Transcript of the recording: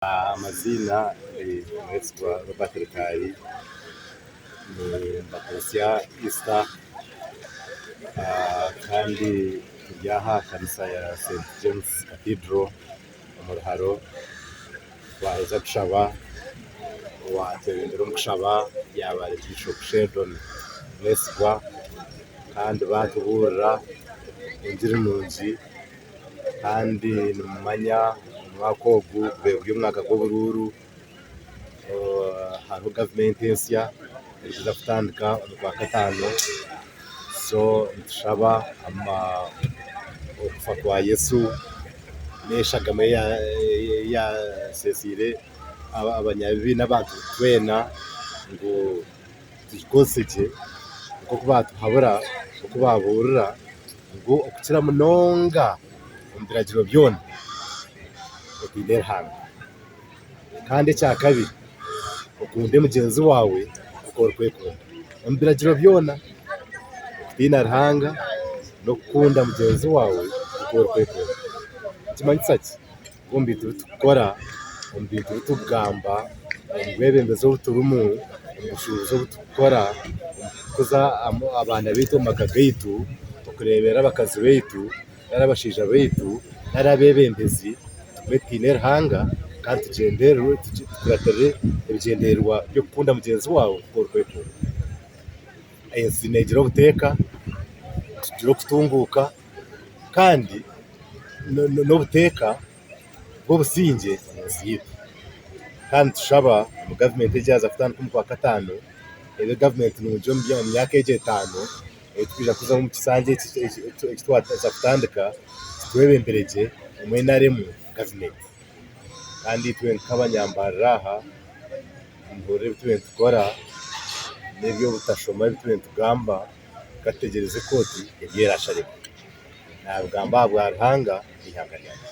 Amazina naitwa Robert Rukari, ni Mbakusia Easter kandi tujyaha kanisa ya St James Cathedral mu Ruharo. Waheza kushaba watebendera kushaba yabare Bishop Sheldon Mwesigwa kandi batuburira injiri nungi kandi nimumanya umwaka ogu gwebwe umwaka gw'obururu hariho gavumenti ensya erikuza kutandika omu kwa kataano. So nitushaba okufa kwa Yesu n'eshagama yasesire abanyabibi n'abantu twena ngu tugikozesegye nk'oku batuhabura oku baburira ngu okukira munonga omu biragiro byona okwine Ruhanga, kandi ekyakabiri okunde mugyenzi waawe nk'oku orikwekunda. Omu biragiro byona okutiina Ruhanga n'okukunda mugyenzi waawe nk'oku orikwekunda. Nikimanyisa ki omu bintu bitukukora, omu bintu bitukugamba, omu bwebembezi obu turimu, omu bushuubuzi obu tukukora, omu kukuza abaana baitu omu maka gaitu, okureebera abakazi baitu nari abashaija baitu nari abebembezi, tugume tutiine Ruhanga kandi tukuratirire ebigyendererwa by'okukunda mugyenzi waawe nk'oku orikwekunda. Ensi neegira obuteeka, tugire okutunguuka kandi n'obuteeka bw'obusingye omu nsi yaitu. Kandi tushaba omu gavumenti egi yaaza kutandika omu kwa kataano, ebe gavumenti nungi omu myaka egi 5 eitwija kuzamu omu kisanja eki twaza kutandika kitwebembere gye omu NRM gavumenti. Kandi itwe nk'abanyambarara aha nimuhurira ebi turiyo nitukora n'eby'obutashoma ebi turiyo nitugamba, katutegyereze kooti ebyerasharema. Nabigamba aha bwa Ruhanga n'ihanga ryange.